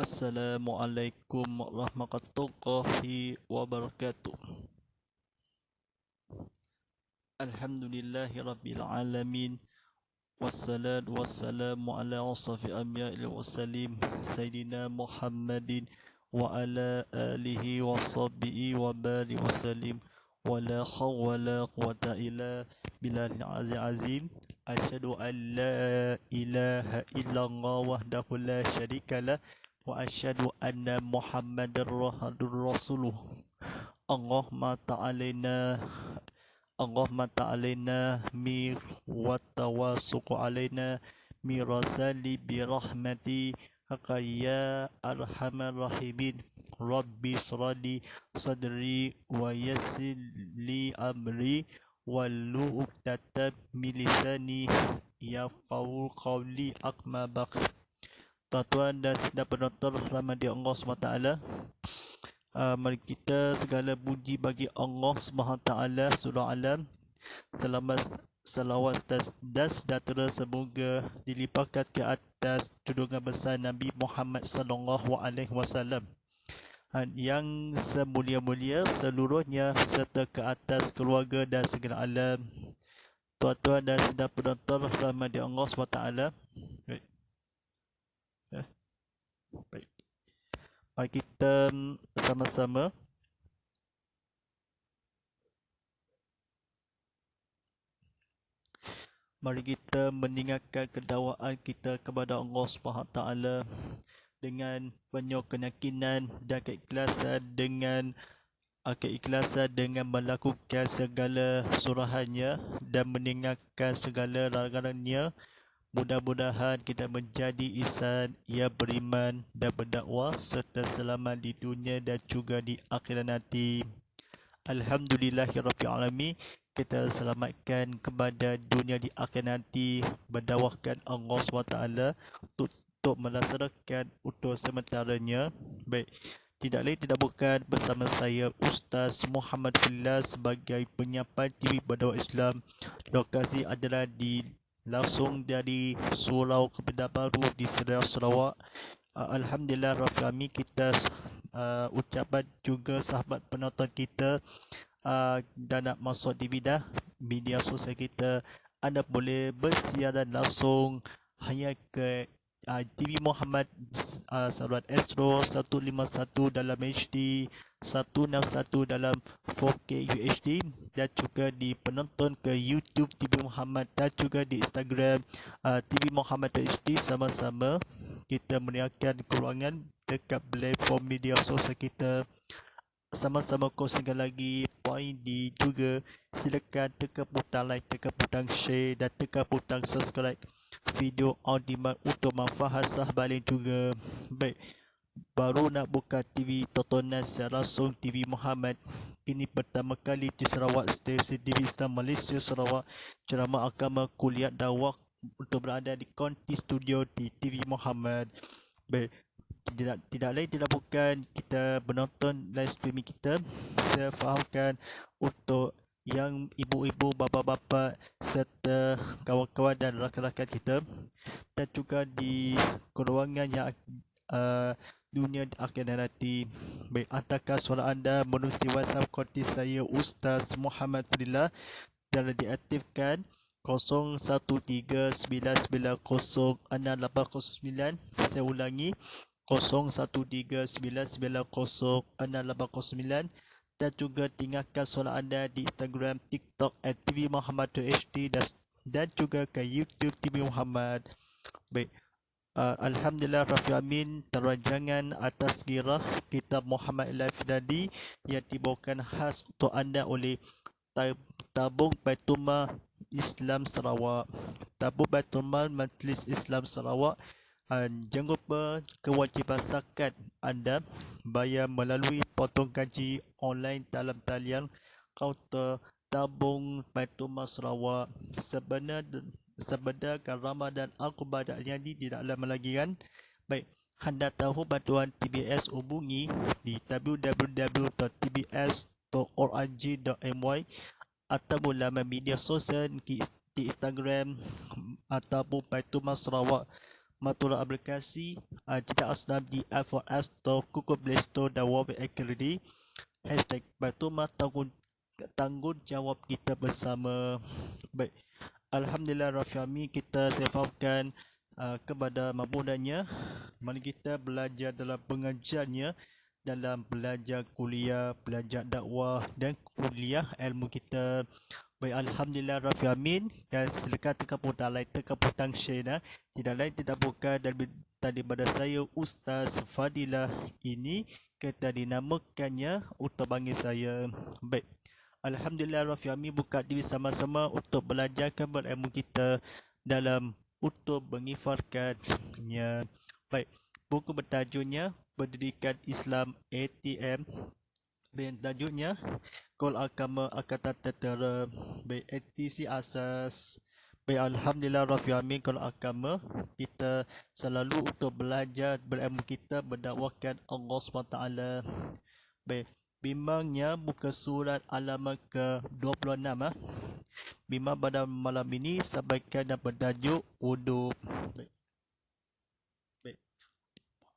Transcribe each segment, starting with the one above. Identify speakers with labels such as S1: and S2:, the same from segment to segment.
S1: Assalamualaikum warahmatullahi wabarakatuh. Alhamdulillahi rabbil alamin. Wassalatu wassalamu ala asrafi anbiya'il mursalin Sayyidina Muhammadin wa ala alihi wa sahbihi wa barik wa sallim. Wa la hawla wa la quwwata illa billahil azim. Asyhadu an la ilaha illallah wahdahu la syarika lah wa asyhadu anna Muhammadar rasuluh. Allahumma ta'alaina mir wa tawasuq alaina mirasali birahmati ya arhamar rahimin. Rabbi srali sadri wa yassir li amri wahlul 'uqdatam min lisani yafqahu qawli. Amma ba'd. Tuan-tuan dan sedang penonton rahmati Allah SWT, mari kita segala puji bagi Allah SWT. Surah Alam. Salawat dan sejahtera semoga dilimpahkan ke atas junjungan besar Nabi Muhammad sallallahu alaihi wasallam yang semulia-mulia seluruhnya, serta ke atas keluarga dan segala alam. Tuan-tuan dan sedang penonton rahmati Allah SWT. Baik. Mari kita sama-sama meninggalkan kedakwaan kita kepada Allah SWT dengan penuh keyakinan dan keikhlasan dengan melakukan segala surahannya dan meninggalkan segala larangannya. Mudah-mudahan kita menjadi insan yang beriman dan berdakwah serta selamat di dunia dan juga di akhirat nanti. Alhamdulillahirabbil alamin. Kita selamatkan kepada dunia di akhirat nanti, berdakwahkan Allah SWT untuk melaksanakan untuk sementaranya. Baik, tidak lain tidak bukan bersama saya Ustaz Muhammad Fillah sebagai penyampai TV berdakwah Islam. Lokasi adalah langsung dari Surau Kebaru di Sarawak. Alhamdulillah rabbil alamin. Kita ucapan juga sahabat penonton kita dan nak masuk di media sosial kita, anda boleh bersiaran langsung hanya ke TV Muhammad saluran Astro 151 dalam HD, 161 dalam 4K UHD, dan juga di penonton ke YouTube TV Muhammad dan juga di Instagram TV Muhammad HD. Sama-sama kita meriakan keruangan dekat platform media sosial kita. Sama-sama kongsikan lagi poin di juga. Silakan tekan butang like, tekan butang share dan tekan butang subscribe video on demand untuk manfaat sahabat lain juga. Baik, baru nak buka TV tontonan secara langsung TV Muhammad. Ini pertama kali di Sarawak, stesen TV Islam Malaysia Sarawak, ceramah agama, kuliah dakwah untuk berada di konti studio di TV Muhammad. Baik, tidak lain tidak bukan kita menonton live streaming kita. Saya fahamkan untuk yang ibu-ibu, bapa-bapa serta kawan-kawan dan rakan-rakan kita, dan juga di keruangan yang dunia akhirat nanti. Baik, hantarkan soalan anda menerusi WhatsApp konti saya Ustaz Muhammad Fillah dan diaktifkan 0139906809. Saya ulangi, 0139906809, dan juga tinggalkan soalan anda di Instagram, TikTok @TV Muhammad HD dan juga ke YouTube TV Muhammad. Baik, Alhamdulillah rabbil alamin. Teranjangan atas kirah kitab Muhammad Al-Fidadi yang dibawakan khas untuk anda oleh Tabung Baitulmal Islam Sarawak. Tabung Baitulmal Majlis Islam Sarawak. Jangan lupa kewajipan zakat anda bayar melalui potong gaji online dalam talian kaunter Tabung Baitulmal Sarawak. Sebenarnya Ramadan Al-Quba dan Al-Yadi tidak lama lagi kan. Baik, anda tahu bantuan TBS, hubungi di www.tbs.org.my atau laman media sosial di Instagram ataupun Baitulmal Sarawak. Matulah aplikasi Jejak Asnaf di iPhone App Store, Google Play Store dan Huawei Academy. Hashtag Batuma tanggungjawab kita bersama. Baik, Alhamdulillah Rafiami, kita sefahamkan kepada mabudanya. Mari kita belajar dalam pengajarnya, dalam belajar kuliah, belajar dakwah dan kuliah ilmu kita. Baik, Alhamdulillah Rabbil Alamin. Dan silakan tekan butang like, tekan butang share. Tidak lain tidak bukan daripada saya Ustaz Fadilah ini, kita dinamakannya untuk panggil saya. Baik, Alhamdulillah Rabbil Alamin, buka diri sama-sama untuk belajarkan berilmu kita dalam untuk mengifarkannya. Baik, buku bertajuknya Pendidikan Islam ATM. Baik, tajuknya Kol Agama akan Tata Baik, etisi asas. Baik, Alhamdulillah Rabbil Alamin, kalau agama kita selalu untuk belajar berilmu kita berdakwahkan Allah SWT. Baik, bimbangnya muka surat alamat ke-26. Bimbang pada malam ini sampaikan dan bertajuk wudu. Baik. Baik.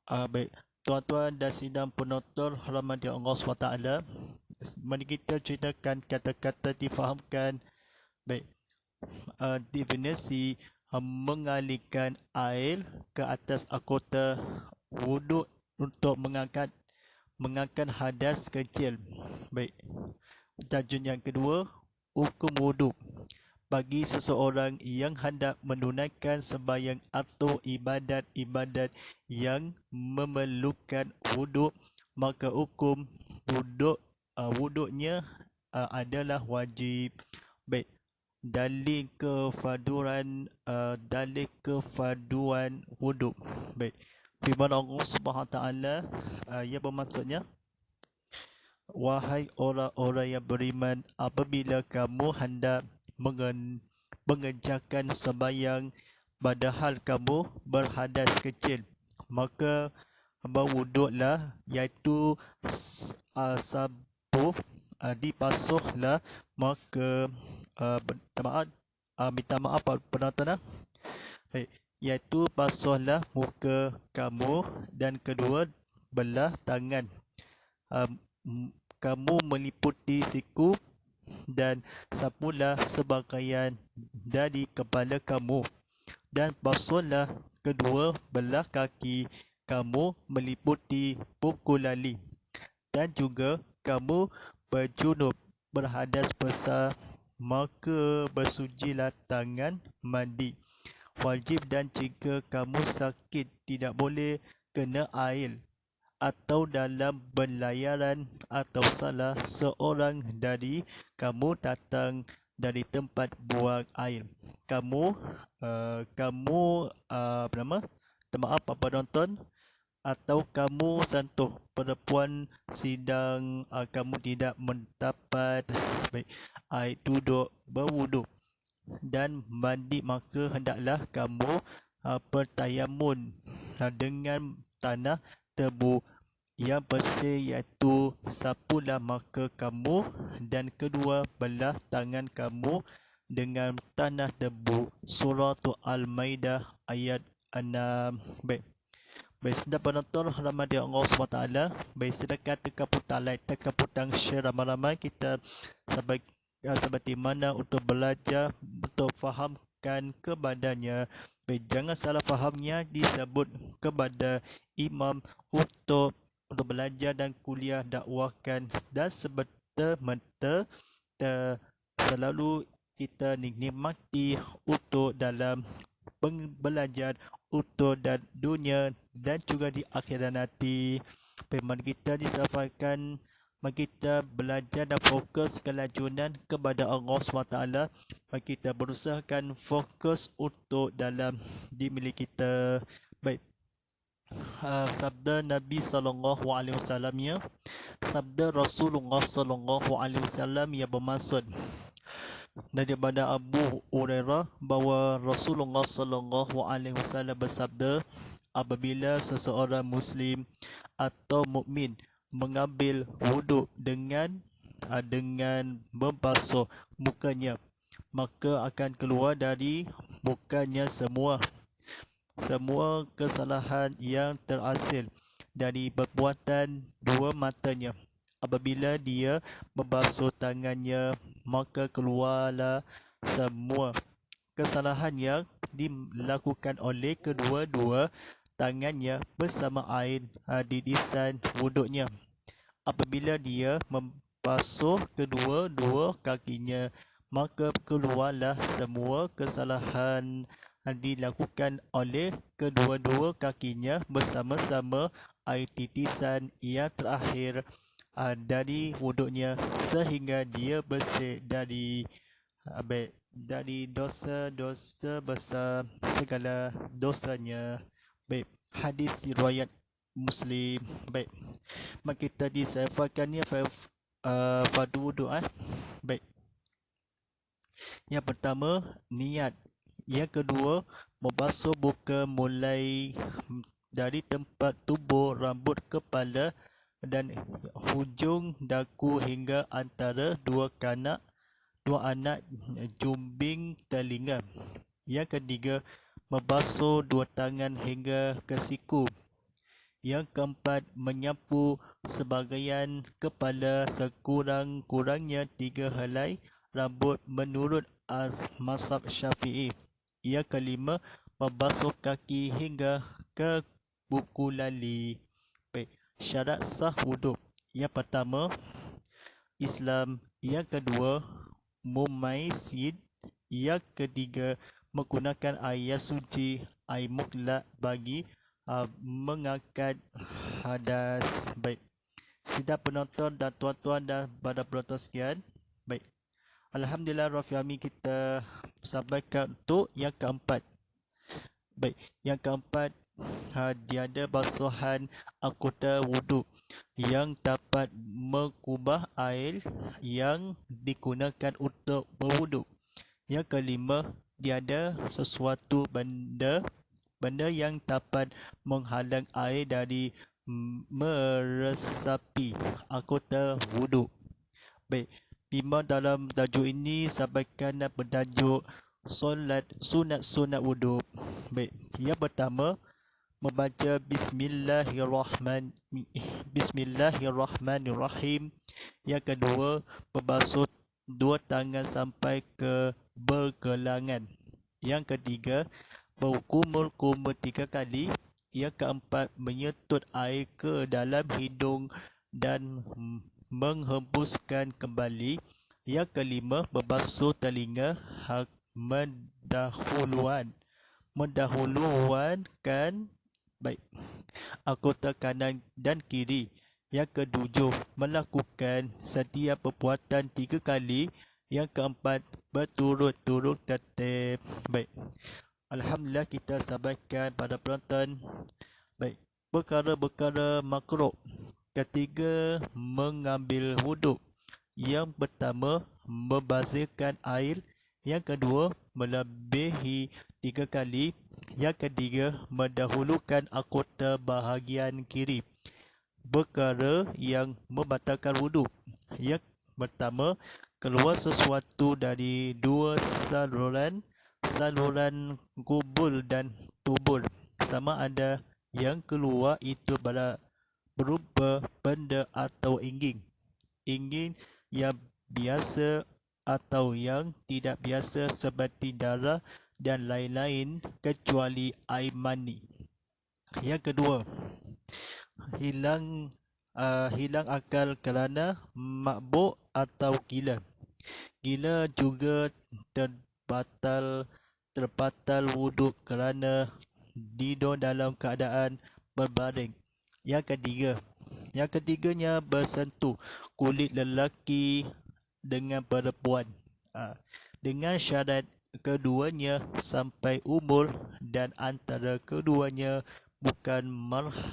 S1: Baik. Tuan-tuan dan sidang penonton rahmati Allah SWT, mari kita ceritakan kata-kata difahamkan. Baik, definisi mengalirkan air ke atas anggota wuduk untuk mengangkat hadas kecil. Baik, tajuk yang kedua, hukum wuduk. Bagi seseorang yang hendak menunaikan sembahyang atau ibadat-ibadat yang memerlukan wuduk, maka hukum wuduknya adalah wajib. Baik, dalil kefarduan wuduk. Baik, firman Allah Subhanahu Wa Taala yang bermaksudnya, wahai orang-orang yang beriman, apabila kamu hendak mengerjakan sembahyang padahal kamu berhadas kecil, maka berwuduklah, iaitu sabuh, dipasuhlah, maka minta maaf penonton, iaitu basuhlah muka kamu dan kedua belah tangan kamu meliputi siku, dan sapulah sebahagian dari kepala kamu, dan basuhlah kedua belah kaki kamu meliputi buku lali, dan juga kamu berjunub berhadas besar, maka bersucilah tangan mandi wajib, dan jika kamu sakit tidak boleh kena air atau dalam berlayaran atau salah seorang dari kamu datang dari tempat buang air, kamu maaf apa penonton, atau kamu sentuh perempuan sedang kamu tidak mendapat air duduk berwuduk dan mandi, maka hendaklah kamu bertayamun dengan tanah tebu yang bersih, iaitu sapulah muka kamu dan kedua belah tangan kamu dengan tanah tebu. Surah Al-Maidah ayat 6. Baik, sedang penonton rahmati Allah SWT. Baik, silakan tekan butang like, tekan butang share ramai-ramai. Kita seperti mana untuk belajar, untuk fahamkan kepadanya. Baik, jangan salah fahamnya, disebut kepada imam untuk belajar dan kuliah dakwahkan, dan sebetul-betul selalu kita nikmati untuk dalam belajar untuk dan dunia dan juga di akhirat nanti. Mari kita disampaikan, mari kita belajar dan fokus kelajunan kepada Allah SWT. Mari kita berusahakan fokus untuk dalam diri kita. Baik, sabda Nabi SAW ya, sabda Rasulullah SAW yang bermaksud daripada Abu Hurairah bahawa Rasulullah SAW bersabda, apabila seseorang Muslim atau mukmin mengambil wuduk dengan membasuh mukanya, maka akan keluar dari mukanya semua semua kesalahan yang terhasil dari perbuatan dua matanya. Apabila dia membasuh tangannya, maka keluarlah semua kesalahan yang dilakukan oleh kedua-dua tangannya bersama air di lisan wuduknya. Apabila dia membasuh kedua-dua kakinya, maka keluarlah semua kesalahan dilakukan oleh kedua-dua kakinya bersama-sama air titisan yang terakhir dari wuduknya, sehingga dia bersih dari dari dosa-dosa besar segala dosanya. Baik, hadis riwayat Muslim. Baik, maka tadi saya fahamkannya fardu wuduk. Baik, yang pertama niat, yang kedua membasuh muka mulai dari tempat tubuh rambut kepala dan hujung dagu hingga antara dua anak jumbing telinga. Yang ketiga membasuh dua tangan hingga ke siku. Yang keempat, menyapu sebahagian kepala sekurang-kurangnya 3 helai rambut menurut mazhab Syafi'i. Yang kelima, membasuh kaki hingga ke buku lali. Baik, syarat sah wuduk. Yang pertama, Islam. Yang kedua, mumayyiz. Yang ketiga, menggunakan air suci, air mutlak bagi mengangkat hadas. Baik, sidang penonton dan tuan-tuan dan pada penonton sekian. Baik, Alhamdulillah Rafiami, kita sampaikan untuk yang keempat. Baik, yang keempat, tiada basuhan anggota wuduk yang dapat mengubah air yang digunakan untuk berwuduk. Yang kelima, tiada sesuatu benda yang dapat menghalang air dari meresapi anggota wuduk. Baik, bimbang dalam tajuk ini sampaikan bertajuk sunat wuduk. Baik, yang pertama, membaca Bismillahirrahmanirrahim. Yang kedua, membasuh dua tangan sampai ke bergelangan. Yang ketiga, berkumur-kumur 3 kali. Yang keempat, menyetut air ke dalam hidung dan menghembuskan kembali. Yang kelima, membasuh telinga mendahulukan baik anggota kanan dan kiri. Yang ketujuh, melakukan setiap perbuatan 3 kali. Yang keempat, berturut-turut tertib. Baik, Alhamdulillah kita sampaikan pada penonton. Baik, perkara-perkara makruh. Ketiga, mengambil wuduk. Yang pertama, membazirkan air. Yang kedua, melebihi 3 kali. Yang ketiga, mendahulukan anggota bahagian kiri. Perkara yang membatalkan wuduk. Yang pertama, keluar sesuatu dari dua saluran kubul dan tubul, sama ada yang keluar itu berupa benda atau ingin yang biasa atau yang tidak biasa seperti darah dan lain-lain kecuali air mani. Yang kedua, hilang akal kerana mabuk atau gila. Gila juga terbatal wuduk kerana tidur dalam keadaan berbaring. Yang ketiganya bersentuh kulit lelaki dengan perempuan dengan syarat keduanya sampai umur dan antara keduanya bukan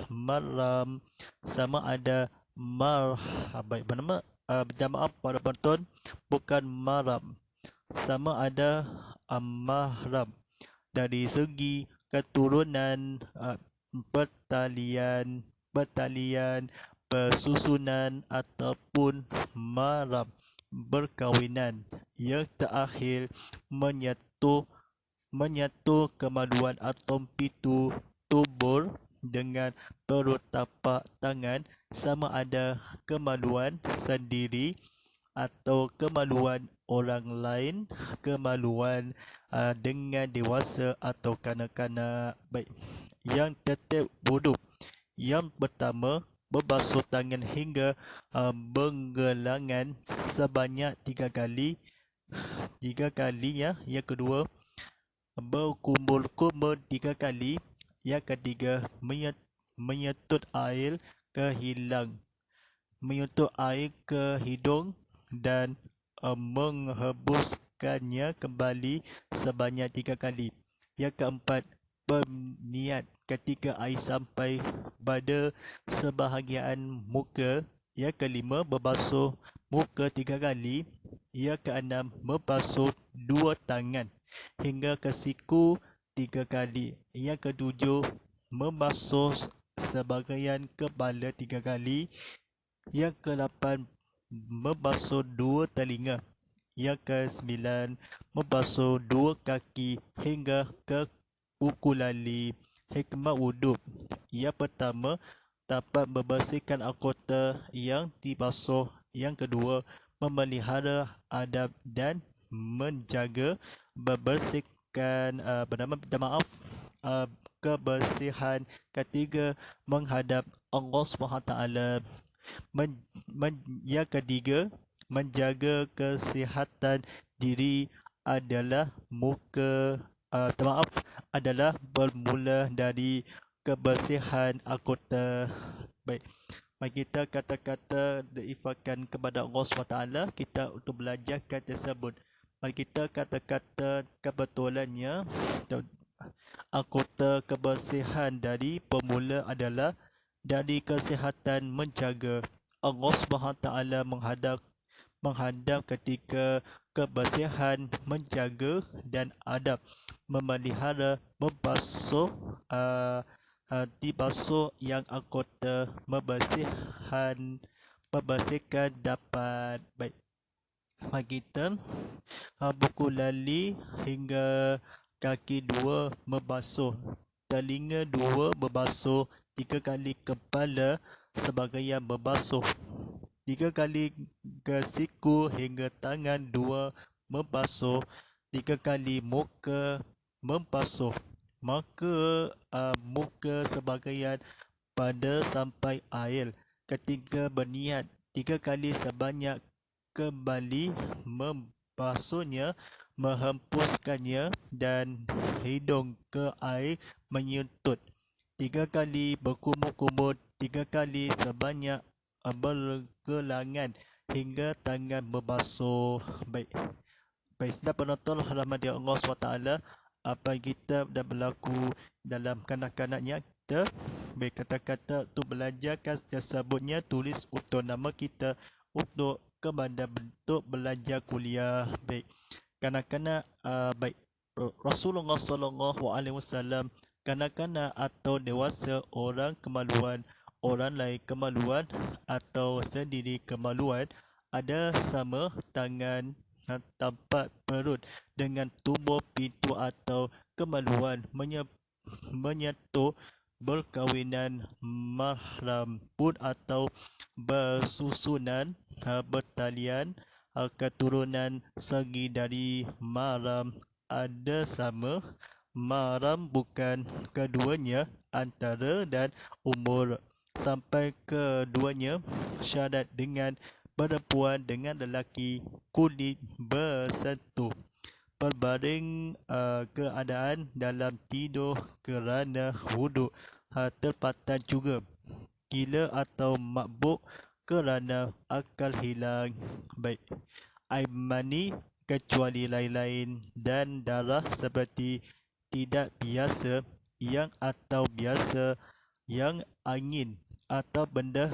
S1: mahram, sama ada maaf pada penonton, bukan mahram, sama ada mahram dari segi keturunan, pertalian, persusunan ataupun mahram berkahwinan. Yang terakhir, menyentuh menyatu kemaluan atom pitu tubuh dengan perut tapak tangan, sama ada kemaluan sendiri atau kemaluan orang lain, kemaluan dengan dewasa atau kanak-kanak. Baik, yang tertib wuduk. Yang pertama, membasuh tangan hingga menggelangan sebanyak 3 kali. 3 kali ya. Yang kedua, berkumur-kumur 3 kali. Yang ketiga, menyetut air ke hidung dan menghembuskannya kembali sebanyak 3 kali. Yang keempat, berniat ketika air sampai pada sebahagian muka. Yang kelima, membasuh muka 3 kali. Yang keenam, membasuh 2 tangan hingga ke siku 3 kali. Yang ketujuh, membasuh sebahagian kepala 3 kali. Yang ke-8, membasuh 2 telinga. Yang ke-9, membasuh 2 kaki hingga ke kuku lali. Hikmah wuduk. Yang pertama, dapat membersihkan anggota yang dibasuh. Yang kedua, memelihara adab dan menjaga membersihkan kebersihan. Ketiga, menghadap Allah SWT. Yang ketiga, menjaga kesihatan diri adalah adalah bermula dari kebersihan anggota. Baik, mari kita kata-kata diifatkan kepada Allah SWT, kita untuk belajarkan tersebut. Mari kita kata-kata kebetulannya. Anggota kebersihan dari pemula adalah dari kesihatan menjaga. Allah SWT menghadap ketika kebersihan, menjaga dan adab, memelihara, dibasuh yang anggota membersihkan dapat. Baik, mari kita buku lali hingga kaki 2 membasuh, telinga 2 membasuh, 3 kali kepala sebahagian membasuh, 3 kali ke siku hingga tangan 2 membasuh, 3 kali muka membasuh. Maka muka sebahagian pada sampai air. Ketiga, berniat 3 kali sebanyak kembali membasuhnya, menghempuskannya dan hidung ke air menyentut. 3 kali berkumur-kumur, 3 kali sebanyak bergelangan hingga tangan membasuh. Baik, sedap penonton rahmati Allah SWT, apa yang kita dah berlaku dalam kanak-kanaknya kita. Baik, kata-kata untuk belajarkan tersebutnya, tulis untuk nama kita untuk kepada bentuk belajar kuliah. Baik, kanak-kanak, baik, Rasulullah SAW, kanak-kanak atau dewasa, orang kemaluan, orang lain kemaluan atau sendiri kemaluan, ada sama tangan, tampak perut dengan tubuh pintu atau kemaluan, menyatu berkawinan mahram pun atau bersusunan bertalian keturunan segi dari mahram, ada sama mahram bukan keduanya, antara dan umur, sampai keduanya syarat dengan perempuan dengan lelaki, kulit bersentuh, berbaring keadaan dalam tidur kerana wuduk, terpatah juga, gila atau mabuk kerana akal hilang. Baik, air mani kecuali lain-lain dan darah seperti tidak biasa yang atau biasa yang angin atau benda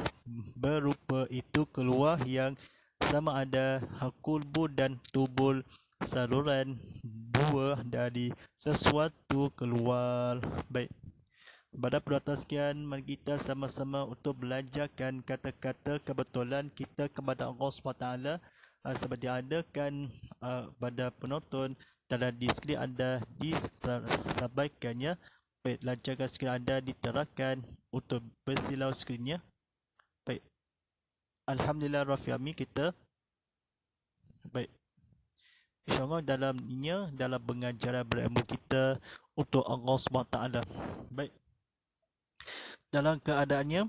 S1: berupa itu keluar yang sama ada kulbu dan tubul saluran dua dari sesuatu keluar. Baik, pada perhatian sekian, mari kita sama-sama untuk belajarkan kata-kata kebetulan kita kepada Allah SWT. Seperti ada kan pada penonton dalam di skrin anda disampaikannya. Baik, lancarkan skrin anda diterangkan untuk bersilau skrinnya. Baik, Alhamdulillah Rabbil Alamin kita. Baik, InsyaAllah dalam pengajaran berilmu kita untuk Allah SWT. Baik, dalam keadaannya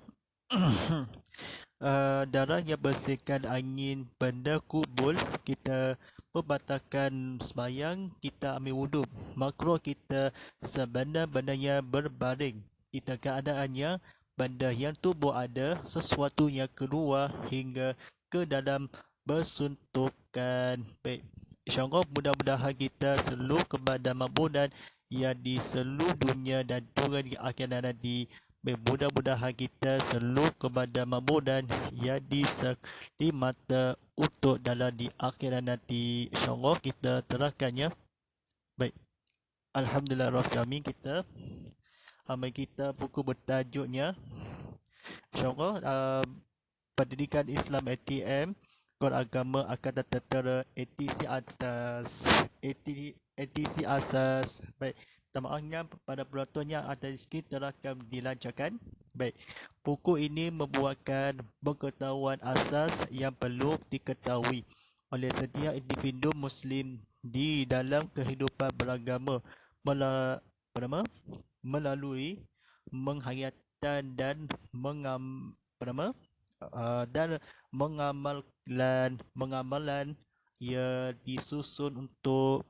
S1: darah yang bersihkan angin benda kubul, kita membatalkan sembahyang, kita ambil wudhu. Makruh kita sebenda-benda yang berbaring. Kita keadaannya benda yang tubuh ada sesuatu yang keluar hingga ke dalam bersuntukan. Baik, InsyaAllah mudah-mudahan kita selalu kepada mabudan yang di seluruh dunia dan juga di akhirat nanti. Mudah-mudahan kita selalu kepada mabudan yang di mata untuk dalam di akhirat nanti. InsyaAllah kita terangkannya. Baik, Alhamdulillah Rabbil Alamin kita. Amal kita buku bertajuknya InsyaAllah Pendidikan Islam ATM, Kod Agama akan tertera edisi asas. Baik, maafnya pada peraturannya ada sikit terakam dilancarkan. Baik, buku ini membuatkan pengetahuan asas yang perlu diketahui oleh setiap individu Muslim di dalam kehidupan beragama melalui menghayatkan dan mengamalan ia disusun untuk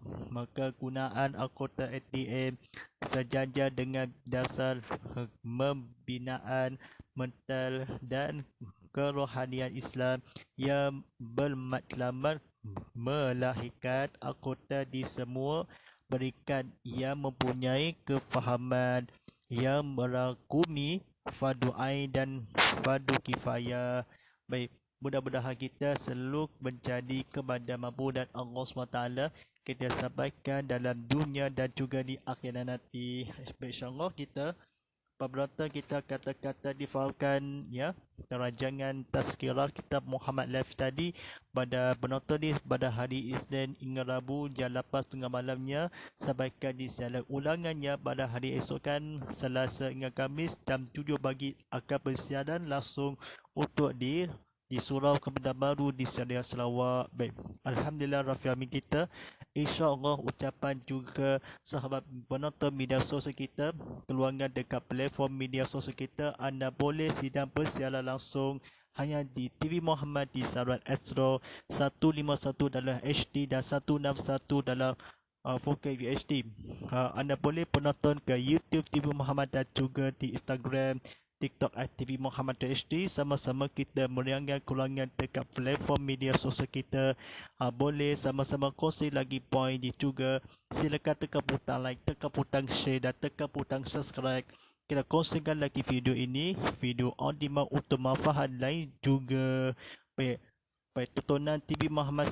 S1: kegunaan anggota ATM sejajar dengan dasar pembinaan mental dan kerohanian Islam yang bermatlamat melahirkan anggota di semua peringkat yang mempunyai kefahaman yang merangkumi fardu ain dan fardu kifayah. Baik, mudah-mudahan kita selalu menjadi kepada mabudan Allah SWT. Kita sampaikan dalam dunia dan juga di akhirat nanti. InsyaAllah kita Pemberontak kita kata-kata difahamkan ya, rancangan tazkirah kitab Muhammad Live tadi pada penonton ni pada hari Isnin hingga Rabu jam 8.30 malamnya, sampaikan di siaran ulangannya pada hari esok kan Selasa hingga Khamis jam 7 pagi akan bersiaran langsung untuk di surau Kementerian Baru di Syariah Sarawak. Baik, Alhamdulillah Rabbil Alamin kita. InsyaAllah ucapan juga sahabat penonton media sosial kita, keluarga dekat platform media sosial kita, anda boleh sidang bersiaran langsung hanya di TV Muhammad di saluran Astro 151 dalam HD dan 161 dalam 4K VHD. Anda boleh penonton ke YouTube TV Muhammad dan juga di Instagram TikTok TV Muhammad HD. Sama-sama kita meriangkan keluarga dekat platform media sosial kita. Boleh sama-sama kongsi lagi poin di juga. Silakan tekan butang like, tekan butang share dan tekan butang subscribe. Kita kongsikan lagi video ini, video on demand untuk manfaat lain juga. Baik, tontonan TV Muhammad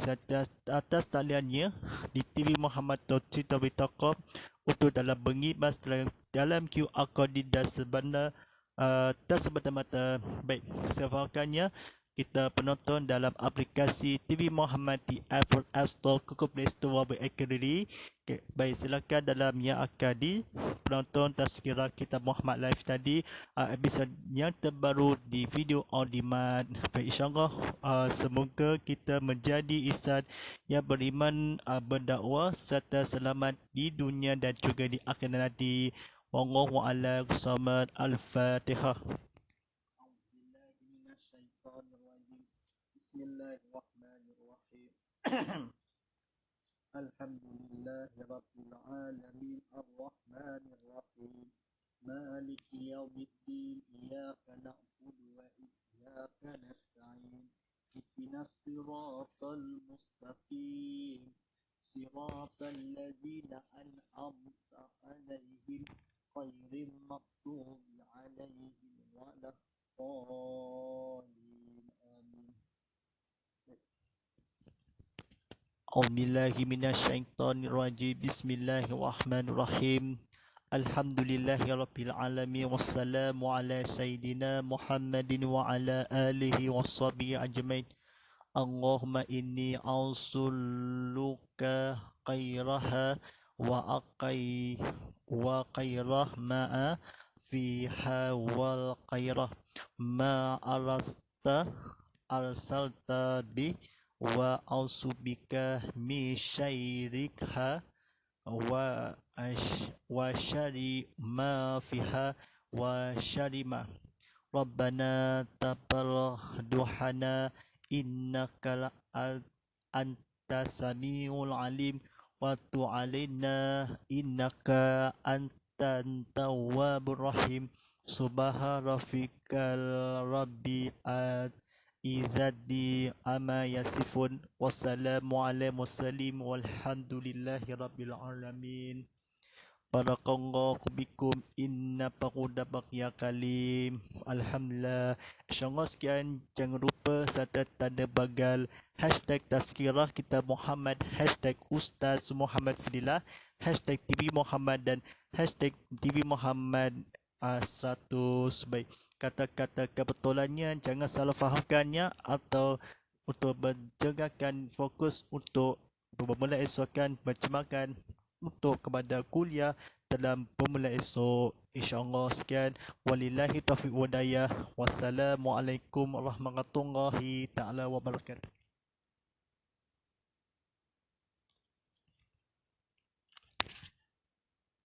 S1: atas taliannya di TV Muhammad.com untuk dalam bengibas dalam QR code dan sebenar tersebenar-mata. Baik, sefahamkannya kita penonton dalam aplikasi TV Muhammad di Apple App Store, Google Play Store, Backberry. Baik, silakan dalam yang akan di penonton tazkirah kita Muhammad Live tadi, episod yang terbaru di video on demand. Baik, insyaAllah semoga kita menjadi insan yang beriman, berdakwah serta selamat di dunia dan juga di akhirat nanti. Wallahu a'lam bishawab. Al-Fatihah. Bismillahirrahmanirrahim. Alhamdulillahi rabbil alamin arrahmanir rahim maliki yaumiddin iyyaka na'budu wa iyyaka nasta'in ihdinas siratal mustaqim siratal ladzina an'amta 'alaihim ghairil maghdubi 'alaihim waladdallin. Amin. A'udzubillahi minasyaitonirrajim. Bismillahirrahmanirrahim. Alhamdulillahirabbil alamin wassalamu ala sayyidina Muhammadin wa ala alihi washabihi ajmain. Allahumma inni a'udzuluka وقيرها وأقي وقيره ما فيها والقيرة ما أرسلت به وأصبك من شركها وشر ما فيها وشر ما ربنا تبرحنا إنك أنت السميع العليم وتب علينا إنك أنت التواب الرحيم سبحان ربك رب العزة عما يصفون والسلام على المرسلين والحمد لله رب العالمين. Barakallahu bikum inna paquda baqiya kalim. Alhamdulillah. InsyaAllah sekian. Jangan lupa serta tanda bagal #tazkirah kita Muhammad, #Ustaz Muhammad Fadilah, #TV Muhammad dan #TV Muhammad 100. Baik, kata-kata kebetulannya jangan salah fahamkannya atau untuk menjagakan fokus untuk bermula esokan berjemakan untuk kepada kuliah dalam pemula esok. InsyaAllah sekian. Walillahi taufiq wa hidayah. Wassalamualaikum warahmatullahi ta'ala wabarakatuh.